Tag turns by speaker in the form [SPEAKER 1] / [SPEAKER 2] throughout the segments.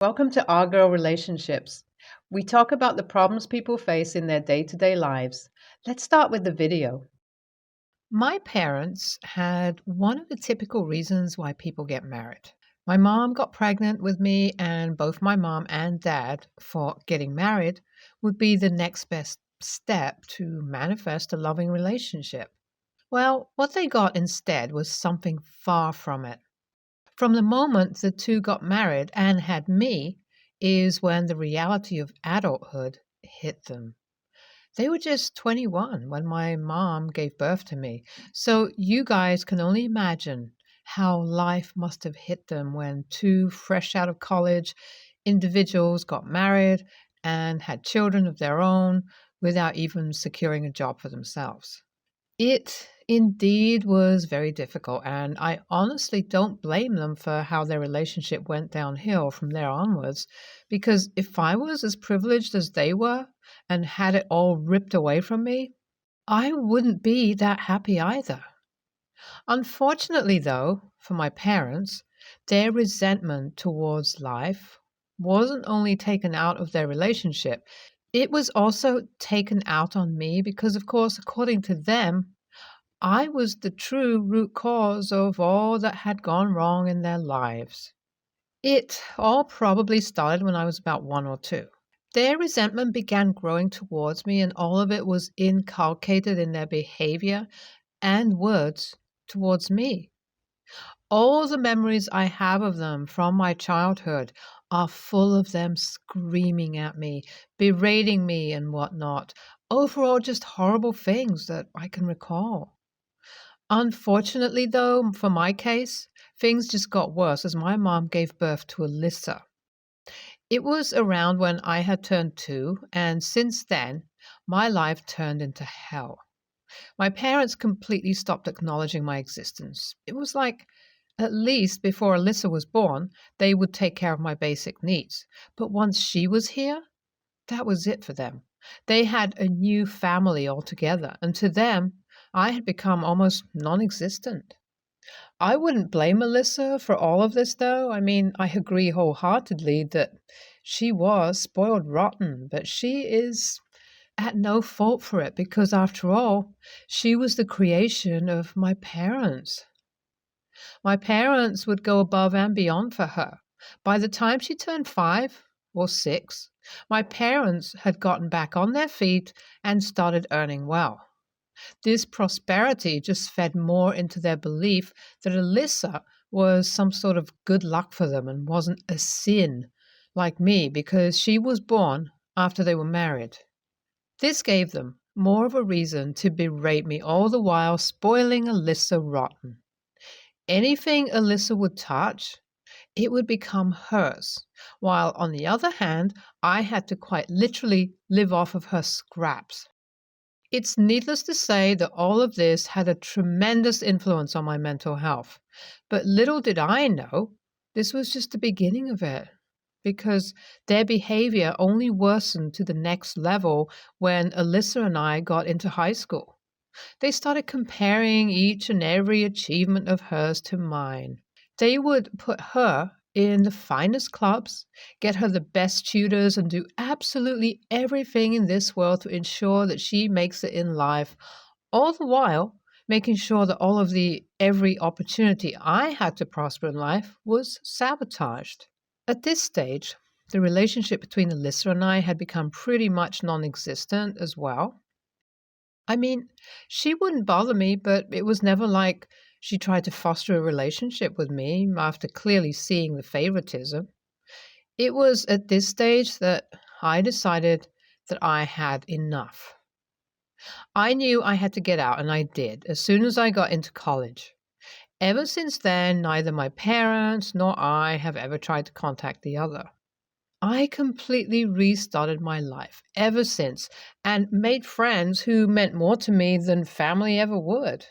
[SPEAKER 1] Welcome to Our Girl Relationships. We talk about the problems people face in their day to day lives. Let's start with the video.
[SPEAKER 2] My parents had one of the typical reasons why people get married. My mom got pregnant with me, and both my mom and dad thought getting married would be the next best step to manifest a loving relationship. Well, what they got instead was something far from it. From the moment the two got married and had me, is when the reality of adulthood hit them. They were just 21 when my mom gave birth to me. So you guys can only imagine how life must have hit them when two fresh out of college individuals got married and had children of their own without even securing a job for themselves. It indeed was very difficult, and I honestly don't blame them for how their relationship went downhill from there onwards. Because if I was as privileged as they were and had it all ripped away from me, I wouldn't be that happy either. Unfortunately, though, for my parents, their resentment towards life wasn't only taken out of their relationship, it was also taken out on me because, of course, according to them, I was the true root cause of all that had gone wrong in their lives. It all probably started when I was about one or two. Their resentment began growing towards me, and all of it was inculcated in their behavior and words towards me. All the memories I have of them from my childhood are full of them screaming at me, berating me, and whatnot. Overall, just horrible things that I can recall. Unfortunately, though, for my case, things just got worse as my mom gave birth to Alyssa. It was around when I had turned two, and since then, my life turned into hell. My parents completely stopped acknowledging my existence. It was like, at least before Alyssa was born, they would take care of my basic needs. But once she was here, that was it for them. They had a new family altogether, and to them, I had become almost non existent. I wouldn't blame Melissa for all of this, though. I mean, I agree wholeheartedly that she was spoiled rotten, but she is at no fault for it because, after all, she was the creation of my parents. My parents would go above and beyond for her. By the time she turned 5 or 6, my parents had gotten back on their feet and started earning well. This prosperity just fed more into their belief that Alyssa was some sort of good luck for them and wasn't a sin like me because she was born after they were married. This gave them more of a reason to berate me all the while spoiling Alyssa rotten. Anything Alyssa would touch, it would become hers, while on the other hand, I had to quite literally live off of her scraps. It's needless to say that all of this had a tremendous influence on my mental health. But little did I know this was just the beginning of it, because their behavior only worsened to the next level when Alyssa and I got into high school. They started comparing each and every achievement of hers to mine. They would put her in the finest clubs, get her the best tutors, and do absolutely everything in this world to ensure that she makes it in life, all the while making sure that all of the every opportunity I had to prosper in life was sabotaged. At this stage, the relationship between Alyssa and I had become pretty much non existent as well. I mean, she wouldn't bother me, but it was never like she tried to foster a relationship with me after clearly seeing the favoritism. It was at this stage that I decided that I had enough. I knew I had to get out, and I did as soon as I got into college. Ever since then, neither my parents nor I have ever tried to contact the other. I completely restarted my life ever since and made friends who meant more to me than family ever would.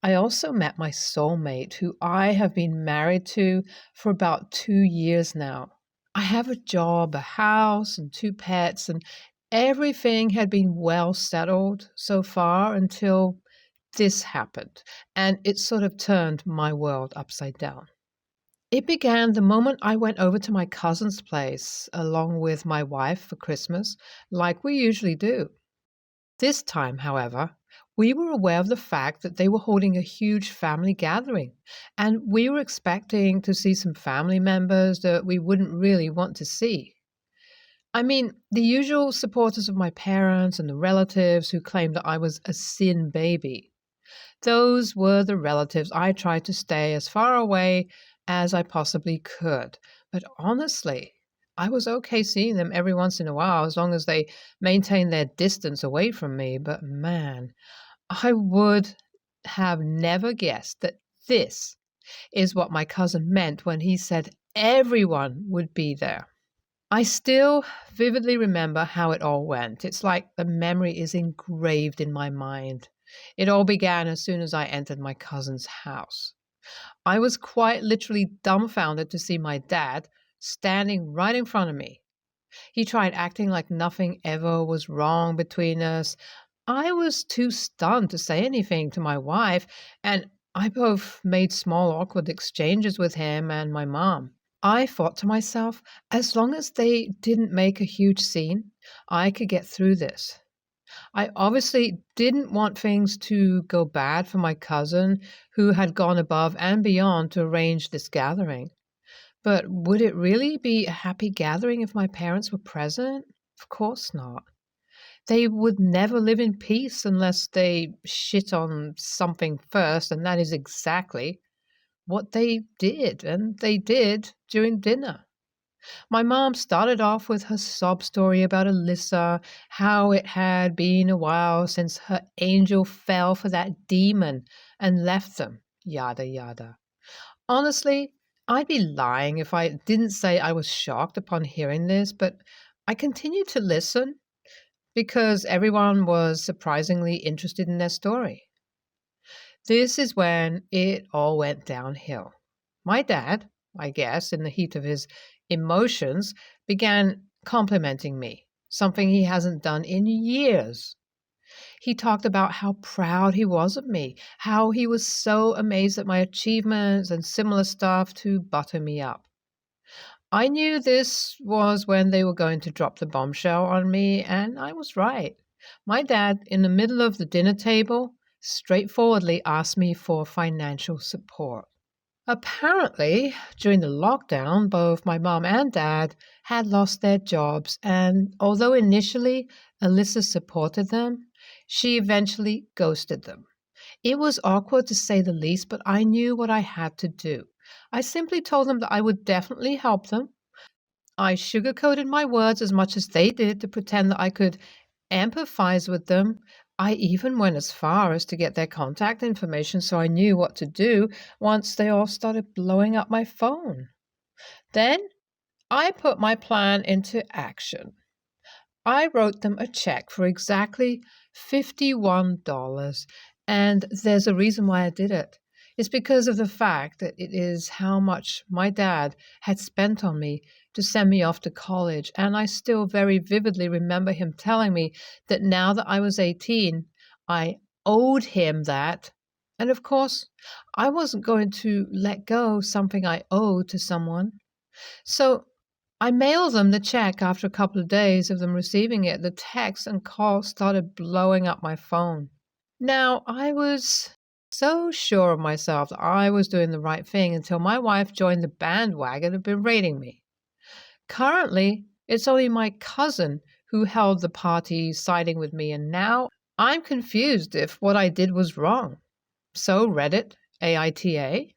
[SPEAKER 2] I also met my soulmate, who I have been married to for about 2 years now. I have a job, a house, and two pets, and everything had been well settled so far until this happened, and it sort of turned my world upside down. It began the moment I went over to my cousin's place along with my wife for Christmas, like we usually do. This time, however, we were aware of the fact that they were holding a huge family gathering, and we were expecting to see some family members that we wouldn't really want to see. I mean, the usual supporters of my parents and the relatives who claimed that I was a sin baby. Those were the relatives I tried to stay as far away as I possibly could. But honestly, I was okay seeing them every once in a while as long as they maintained their distance away from me. But man, I would have never guessed that this is what my cousin meant when he said everyone would be there. I still vividly remember how it all went. It's like the memory is engraved in my mind. It all began as soon as I entered my cousin's house. I was quite literally dumbfounded to see my dad standing right in front of me. He tried acting like nothing ever was wrong between us. I was too stunned to say anything to my wife, and I both made small awkward exchanges with him and my mom. I thought to myself, as long as they didn't make a huge scene, I could get through this. I obviously didn't want things to go bad for my cousin, who had gone above and beyond to arrange this gathering. But would it really be a happy gathering if my parents were present? Of course not. They would never live in peace unless they shit on something first, and that is exactly what they did, and they did during dinner. My mom started off with her sob story about Alyssa, how it had been a while since her angel fell for that demon and left them, yada yada. Honestly, I'd be lying if I didn't say I was shocked upon hearing this, but I continued to listen because everyone was surprisingly interested in their story. This is when it all went downhill. My dad, I guess, in the heat of his emotions, began complimenting me, something he hasn't done in years. He talked about how proud he was of me, how he was so amazed at my achievements and similar stuff to butter me up. I knew this was when they were going to drop the bombshell on me, and I was right. My dad, in the middle of the dinner table, straightforwardly asked me for financial support. Apparently, during the lockdown, both my mom and dad had lost their jobs, and although initially Alyssa supported them, she eventually ghosted them. It was awkward to say the least, but I knew what I had to do. I simply told them that I would definitely help them. I sugarcoated my words as much as they did to pretend that I could empathize with them. I even went as far as to get their contact information so I knew what to do once they all started blowing up my phone. Then I put my plan into action. I wrote them a check for exactly $51, and there's a reason why I did it. It's because of the fact that it is how much my dad had spent on me to send me off to college, and I still very vividly remember him telling me that now that I was 18, I owed him that. And of course, I wasn't going to let go something I owed to someone. So I mailed them the check after a couple of days of them receiving it. The texts and calls started blowing up my phone. Now, I was so sure of myself that I was doing the right thing until my wife joined the bandwagon of berating me. Currently, it's only my cousin who held the party siding with me, and now I'm confused if what I did was wrong. So, Reddit, AITA.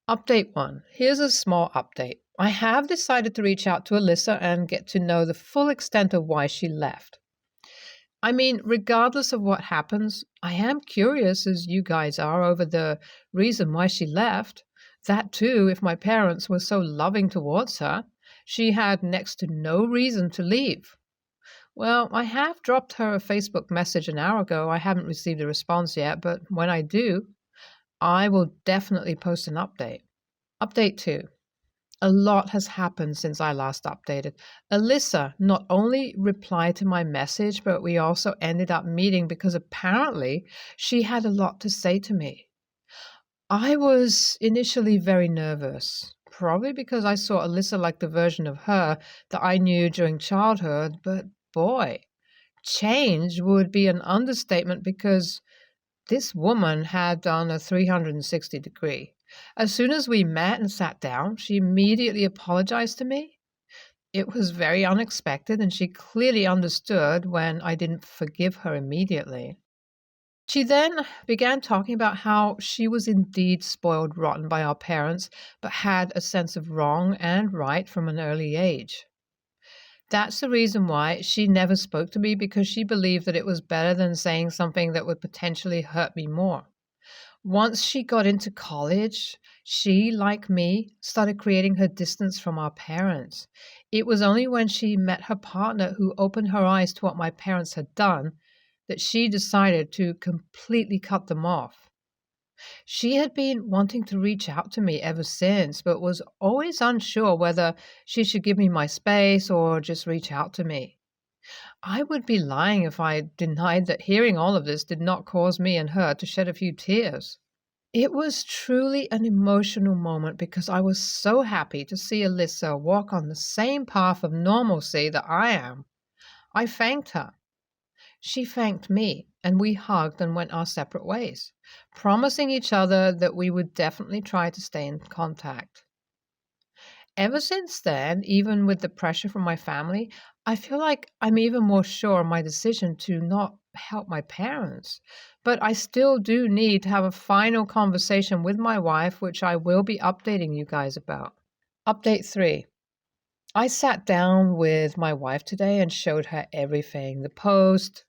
[SPEAKER 2] Update 1. Here's a small update. I have decided to reach out to Alyssa and get to know the full extent of why she left. I mean, regardless of what happens, I am curious, as you guys are, over the reason why she left. That too, if my parents were so loving towards her, she had next to no reason to leave. Well, I have dropped her a Facebook message an hour ago. I haven't received a response yet, but when I do, I will definitely post an update. Update 2. A lot has happened since I last updated. Alyssa not only replied to my message, but we also ended up meeting because apparently she had a lot to say to me. I was initially very nervous, Probably because I saw Alyssa like the version of her that I knew during childhood, but boy, change would be an understatement because this woman had done a 360-degree. As soon as we met and sat down, she immediately apologized to me. It was very unexpected, and she clearly understood when I didn't forgive her immediately. She then began talking about how she was indeed spoiled rotten by our parents, but had a sense of wrong and right from an early age. That's the reason why she never spoke to me, because she believed that it was better than saying something that would potentially hurt me more. Once she got into college, she, like me, started creating her distance from our parents. It was only when she met her partner who opened her eyes to what my parents had done that she decided to completely cut them off. She had been wanting to reach out to me ever since, but was always unsure whether she should give me my space or just reach out to me. I would be lying if I denied that hearing all of this did not cause me and her to shed a few tears. It was truly an emotional moment because I was so happy to see Alyssa walk on the same path of normalcy that I am. I thanked her. She thanked me, and we hugged and went our separate ways, promising each other that we would definitely try to stay in contact. Ever since then, even with the pressure from my family, I feel like I'm even more sure of my decision to not help my parents. But I still do need to have a final conversation with my wife, which I will be updating you guys about. Update 3. I sat down with my wife today and showed her everything, the post,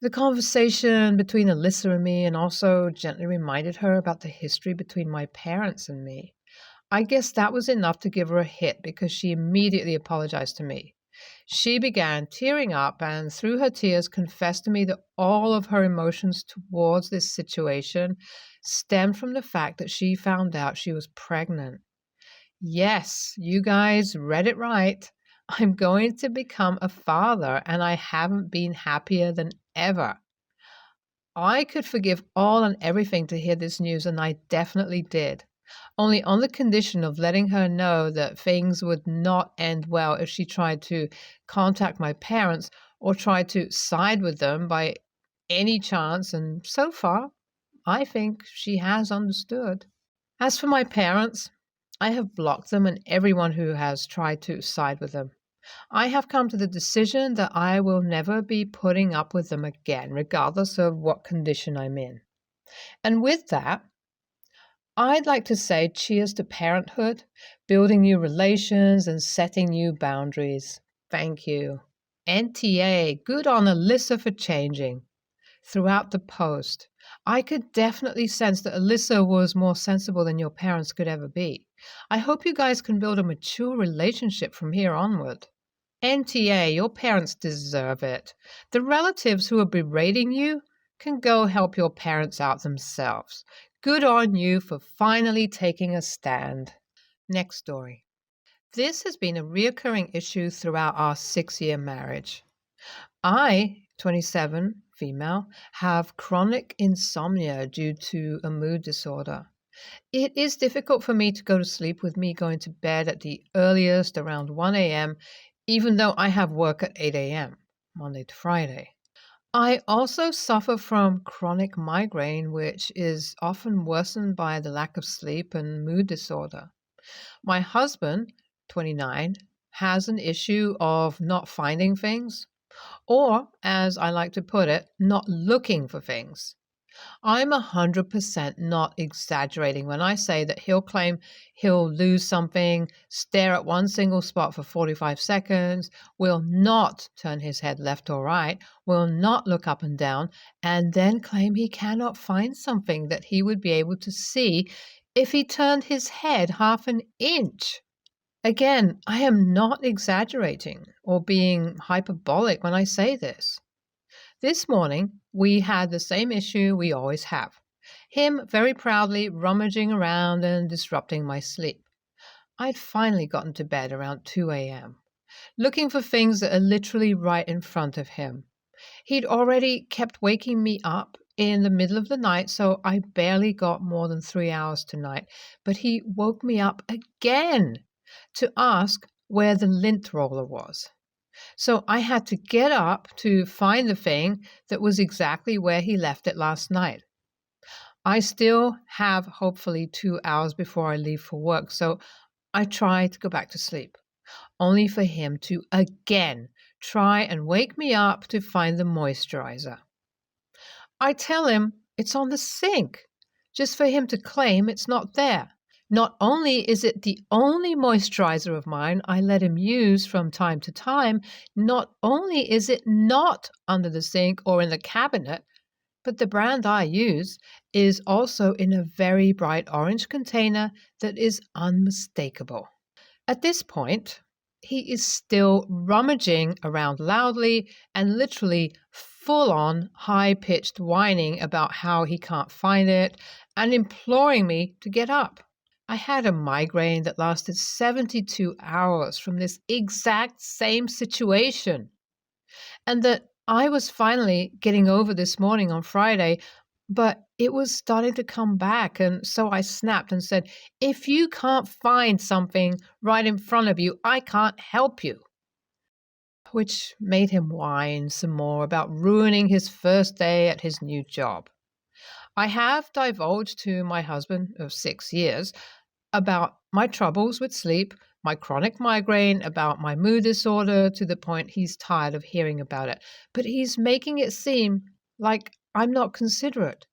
[SPEAKER 2] the conversation between Alyssa and me, and also gently reminded her about the history between my parents and me. I guess that was enough to give her a hit because she immediately apologized to me. She began tearing up and through her tears confessed to me that all of her emotions towards this situation stemmed from the fact that she found out she was pregnant. Yes, you guys read it right. I'm going to become a father, and I haven't been happier than ever. I could forgive all and everything to hear this news, and I definitely did. Only on the condition of letting her know that things would not end well if she tried to contact my parents or tried to side with them by any chance, and so far, I think she has understood. As for my parents, I have blocked them and everyone who has tried to side with them. I have come to the decision that I will never be putting up with them again, regardless of what condition I'm in. And with that, I'd like to say cheers to parenthood, building new relations, and setting new boundaries. Thank you. NTA, good on Alyssa for changing. Throughout the post, I could definitely sense that Alyssa was more sensible than your parents could ever be. I hope you guys can build a mature relationship from here onward. NTA, your parents deserve it. The relatives who are berating you can go help your parents out themselves. Good on you for finally taking a stand. Next story. This has been a reoccurring issue throughout our 6-year marriage. I, 27, female, have chronic insomnia due to a mood disorder. It is difficult for me to go to sleep with me going to bed at the earliest around 1 a.m., even though I have work at 8 a.m., Monday to Friday. I also suffer from chronic migraine, which is often worsened by the lack of sleep and mood disorder. My husband, 29, has an issue of not finding things, or, as I like to put it, not looking for things. I'm 100% not exaggerating when I say that he'll claim he'll lose something, stare at one single spot for 45 seconds, will not turn his head left or right, will not look up and down, and then claim he cannot find something that he would be able to see if he turned his head half an inch. Again, I am not exaggerating or being hyperbolic when I say this. This morning, we had the same issue we always have. Him very proudly rummaging around and disrupting my sleep. I'd finally gotten to bed around 2 a.m., looking for things that are literally right in front of him. He'd already kept waking me up in the middle of the night, so I barely got more than 3 hours tonight. But he woke me up again to ask where the lint roller was. So I had to get up to find the thing that was exactly where he left it last night. I still have hopefully 2 hours before I leave for work, so I try to go back to sleep, only for him to again try and wake me up to find the moisturizer. I tell him it's on the sink, just for him to claim it's not there. Not only is it the only moisturizer of mine I let him use from time to time, not only is it not under the sink or in the cabinet, but the brand I use is also in a very bright orange container that is unmistakable. At this point, he is still rummaging around loudly and literally full on high pitched whining about how he can't find it and imploring me to get up. I had a migraine that lasted 72 hours from this exact same situation, and that I was finally getting over this morning on Friday, but it was starting to come back, and so I snapped and said, "If you can't find something right in front of you, I can't help you." Which made him whine some more about ruining his first day at his new job. I have divulged to my husband of 6 years about my troubles with sleep, my chronic migraine, about my mood disorder, to the point he's tired of hearing about it. But he's making it seem like I'm not considerate.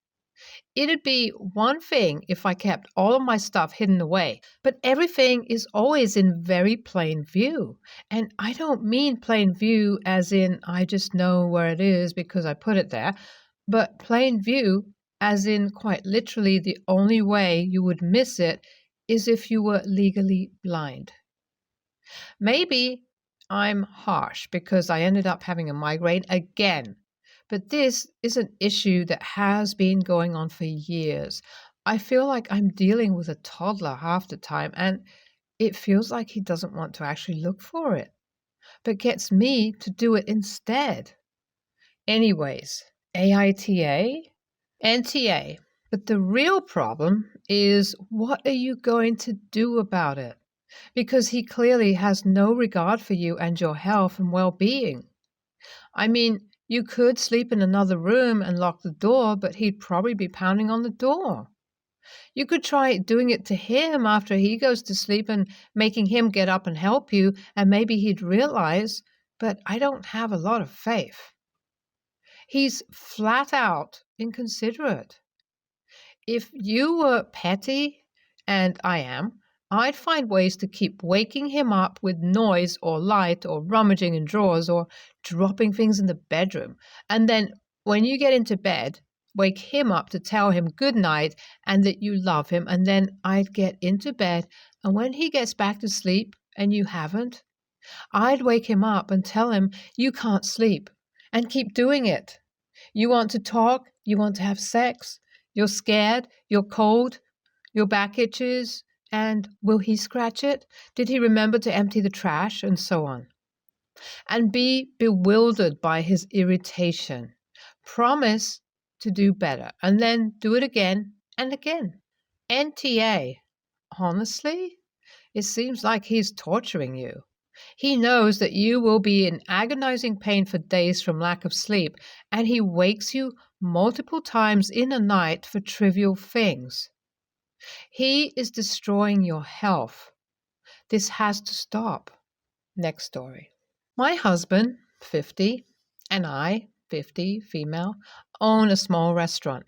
[SPEAKER 2] It'd be one thing if I kept all of my stuff hidden away, but everything is always in very plain view. And I don't mean plain view as in I just know where it is because I put it there, but plain view as in quite literally the only way you would miss it is if you were legally blind. Maybe I'm harsh because I ended up having a migraine again, but this is an issue that has been going on for years. I feel like I'm dealing with a toddler half the time, and it feels like he doesn't want to actually look for it, but gets me to do it instead. Anyways, AITA, NTA. But the real problem is, what are you going to do about it? Because he clearly has no regard for you and your health and well-being. I mean, you could sleep in another room and lock the door, but he'd probably be pounding on the door. You could try doing it to him after he goes to sleep and making him get up and help you, and maybe he'd realize, but I don't have a lot of faith. He's flat out inconsiderate. If you were petty, and I am, I'd find ways to keep waking him up with noise or light or rummaging in drawers or dropping things in the bedroom. And then when you get into bed, wake him up to tell him good night and that you love him. And then I'd get into bed. And when he gets back to sleep and you haven't, I'd wake him up and tell him you can't sleep and keep doing it. You want to talk, you want to have sex, you're scared, you're cold, your back itches, and will he scratch it? Did he remember to empty the trash? And so on. And be bewildered by his irritation. Promise to do better, and then do it again and again. NTA. Honestly, it seems like he's torturing you. He knows that you will be in agonizing pain for days from lack of sleep, and he wakes you multiple times in a night for trivial things. He is destroying your health. This has to stop. Next story. My husband, 50, and I, 50, female, own a small restaurant.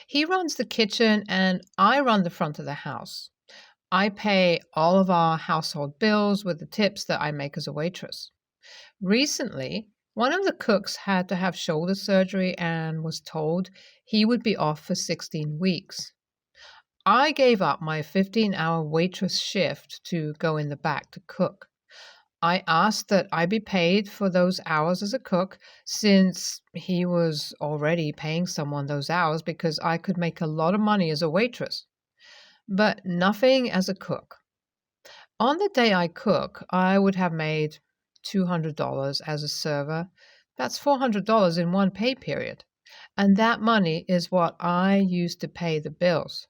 [SPEAKER 2] He runs the kitchen and I run the front of the house. I pay all of our household bills with the tips that I make as a waitress. Recently, one of the cooks had to have shoulder surgery and was told he would be off for 16 weeks. I gave up my 15-hour waitress shift to go in the back to cook. I asked that I be paid for those hours as a cook, since he was already paying someone those hours because I could make a lot of money as a waitress, but nothing as a cook. On the day I cook, I would have made $200 as a server. That's $400 in one pay period. and that money is what I use to pay the bills.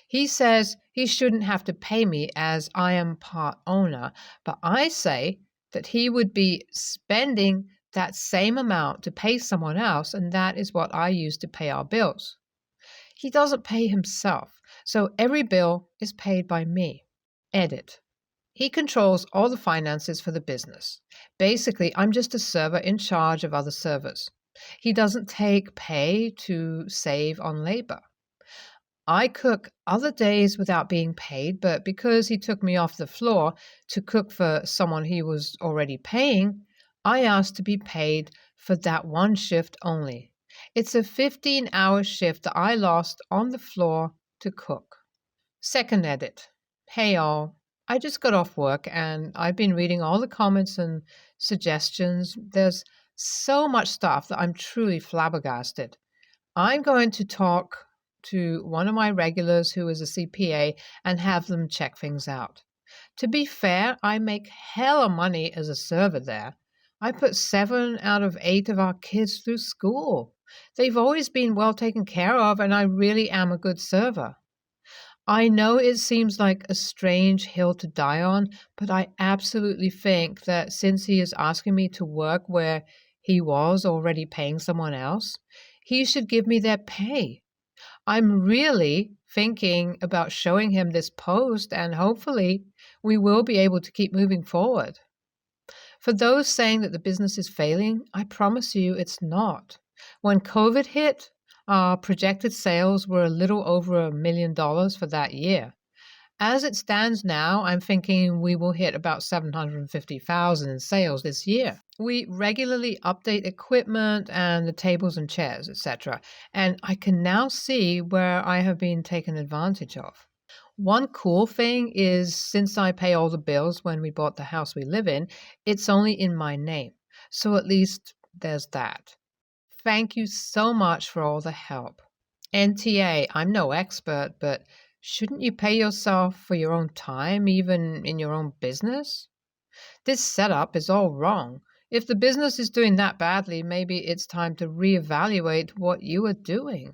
[SPEAKER 2] He says he shouldn't have to pay me as I am part owner, but I say that he would be spending that same amount to pay someone else, and that is what I use to pay our bills. He doesn't pay himself, so every bill is paid by me. Edit. He controls all the finances for the business. Basically, I'm just a server in charge of other servers. He doesn't take pay to save on labor. I cook other days without being paid, but because he took me off the floor to cook for someone he was already paying, I asked to be paid for that one shift only. It's a 15-hour shift that I lost on the floor to cook. Second edit. Hey all, I just got off work and I've been reading all the comments and suggestions. There's so much stuff that I'm truly flabbergasted. I'm going to talk to one of my regulars who is a CPA and have them check things out. To be fair, I make hella money as a server there. I put 7 out of 8 of our kids through school. They've always been well taken care of, and I really am a good server. I know it seems like a strange hill to die on, but I absolutely think that since he is asking me to work where he was already paying someone else, he should give me their pay. I'm really thinking about showing him this post, and hopefully we will be able to keep moving forward. For those saying that the business is failing, I promise you it's not. When COVID hit, our projected sales were a little over $1 million for that year. As it stands now, I'm thinking we will hit about 750,000 in sales this year. We regularly update equipment and the tables and chairs, etc., and I can now see where I have been taken advantage of. One cool thing is, since I pay all the bills when we bought the house we live in, it's only in my name. So at least there's that. Thank you so much for all the help. NTA, I'm no expert, but shouldn't you pay yourself for your own time, even in your own business? This setup is all wrong. If the business is doing that badly, maybe it's time to reevaluate what you are doing.